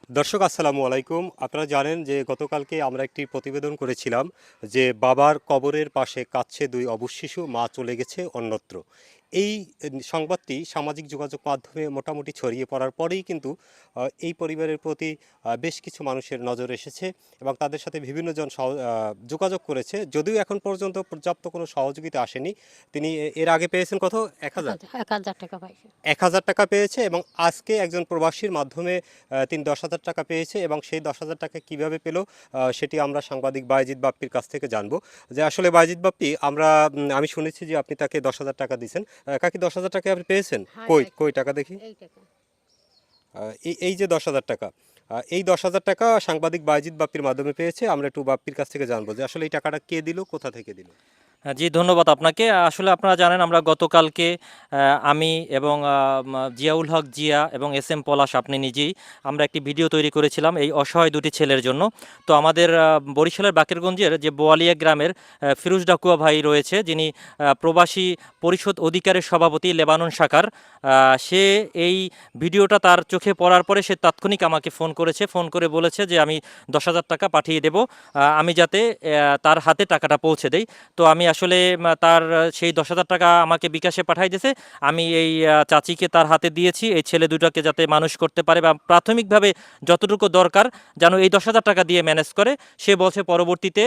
দর্শক আসসালামু আলাইকুম। আপনারা জানেন যে গতকালকে আমরা একটি প্রতিবেদন করেছিলাম যে বাবার কবরের পাশে কাঁদছে দুই অবশ শিশু, মা চলে গেছে অন্যত্র। এই সংবাদটি সামাজিক যোগাযোগ মাধ্যমে মোটামুটি ছড়িয়ে পড়ার পরেই কিন্তু এই পরিবারের প্রতি বেশ কিছু মানুষের নজর এসেছে এবং তাদের সাথে বিভিন্নজন যোগাযোগ করেছে। যদিও এখন পর্যন্ত পর্যাপ্ত কোনো সহযোগিতা আসেনি। তিনি এর আগে পেয়েছেন কত? ১,০০০? ১,০০০ টাকা পাইছে। ১,০০০ টাকা পেয়েছে এবং আজকে একজন প্রবাসীর মাধ্যমে তিনি ১০,০০০ টাকা পেয়েছে এবং সেই ১০,০০০ টাকা কীভাবে পেল সেটি আমরা সাংবাদিক বায়েজিদ বাপ্পির কাছ থেকে জানবো। যে আসলে বায়েজিদ বাপ্পি, আমি শুনেছি যে আপনি তাকে ১০,০০০ টাকা দিয়েছেন। কাকি ১০,০০০ টাকা আপনি পেয়েছেন? হ্যাঁ, কই, পাইছি। কই টাকা দেখি? এই টাকা। এই যে ১০,০০০ টাকা, এই ১০,০০০ টাকা সাংবাদিক বায়েজিদ বাপ্পির মাধ্যমে পেয়েছে। আমরা একটু বাপ্পির কাছ থেকে জানবো যে আসলে এই টাকাটা কে দিল, কোথা থেকে দিল? হ্যাঁ, জি ধন্যবাদ আপনাকে। আসলে আপনারা জানেন আমরা গতকালকে আমি এবং জিয়াউল হক জিয়া এবং এস এম পলাশ আপনি নিজেই আমরা একটি ভিডিও তৈরি করেছিলাম এই অসহায় দুটি ছেলের জন্য। তো আমাদের বরিশালের বাকেরগঞ্জের যে বোয়ালিয়া গ্রামের ফিরোজ ডাকুয়া ভাই রয়েছে, যিনি প্রবাসী পরিষদ অধিকারের সভাপতি লেবানন শাখার, সে এই ভিডিওটা তার চোখে পড়ার পরে সে তাৎক্ষণিক আমাকে ফোন করেছে, ফোন করে বলেছে যে আমি ১০,০০০ টাকা পাঠিয়ে দেব, আমি যাতে তার হাতে টাকাটা পৌঁছে দেই। তো আমি আসলে তার সেই ১০,০০০ টাকা আমাকে বিকাশে পাঠাই দিয়েছে। আমি এই চাচিকে তার হাতে দিয়েছি, এই ছেলে দুটাকে যাতে মানুষ করতে পারে বা প্রাথমিকভাবে যতটুকু দরকার যেন এই ১০,০০০ টাকা দিয়ে ম্যানেজ করে। সে বলছে পরবর্তীতে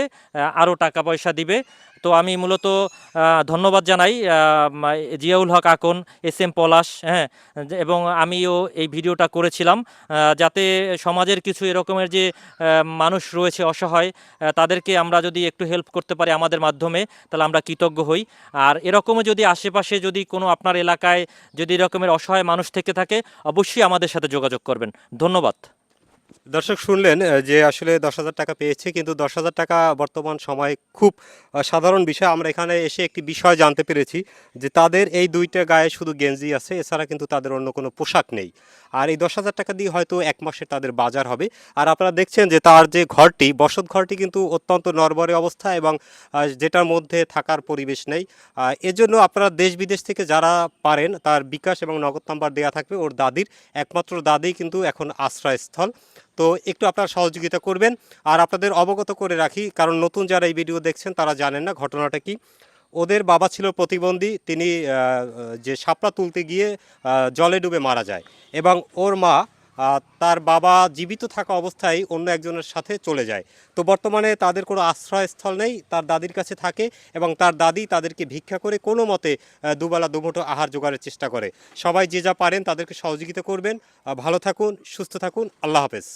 আরও টাকা পয়সা দিবে। তো আমি মূলত ধন্যবাদ জানাই জিয়াউল হক আকন, এস এম পলাশ, হ্যাঁ, এবং আমিও এই ভিডিওটা করেছিলাম যাতে সমাজের কিছু এরকমের যে মানুষ রয়েছে অসহায়, তাদেরকে আমরা যদি একটু হেল্প করতে পারি আমাদের মাধ্যমে, তাহলে আমরা কৃতজ্ঞ হই। আর এরকমও যদি আশেপাশে যদি কোনো আপনার এলাকায় যদি এরকমের অসহায় মানুষ থেকে থাকে, অবশ্যই আমাদের সাথে যোগাযোগ করবেন। ধন্যবাদ। দর্শক শুনলেন যে আসলে ১০,০০০ টাকা পেয়েছে, কিন্তু ১০,০০০ টাকা বর্তমান সময়ে খুব সাধারণ বিষয়। আমরা এখানে এসে একটি বিষয় জানতে পেরেছি যে তাদের এই দুইটা গায়ে শুধু গেঞ্জি আছে, এছাড়া কিন্তু তাদের অন্য কোনো পোশাক নেই। আর এই ১০,০০০ টাকা দিয়ে হয়তো এক মাসে তাদের বাজার হবে। আর আপনারা দেখছেন যে তার যে ঘরটি, বসত ঘরটি কিন্তু অত্যন্ত নড়বড়ে অবস্থা এবং যেটার মধ্যে থাকার পরিবেশ নেই। এজন্য আপনারা দেশ বিদেশ থেকে যারা পারেন তার বিকাশ এবং নগদ নাম্বার দেওয়া থাকবে। ওর দাদির, একমাত্র দাদিই কিন্তু এখন আশ্রয়স্থল। তো একটু আপনারা সহযোগিতা করবেন। আর আপনাদের অবগত করে রাখি, কারণ নতুন যারা এই ভিডিও দেখছেন তারা জানেন না ঘটনাটা কি। ওদের বাবা ছিল প্রতিবন্ধী, তিনি যে শাপলা তুলতে গিয়ে জলে ডুবে মারা যায় এবং ওর মা তার বাবা জীবিত থাকা অবস্থায় অন্য একজনের সাথে চলে যায়। তো বর্তমানে তাদের কোনো আশ্রয়স্থল নেই, তার দাদির কাছে থাকে এবং তার দাদি তাদেরকে ভিক্ষা করে কোনো মতে দুবেলা দুমুঠো আহার জোগাড়ের চেষ্টা করে। সবাই যে যা পারেন তাদেরকে সহযোগিতা করবেন। ভালো থাকুন, সুস্থ থাকুন, আল্লাহ হাফেজ।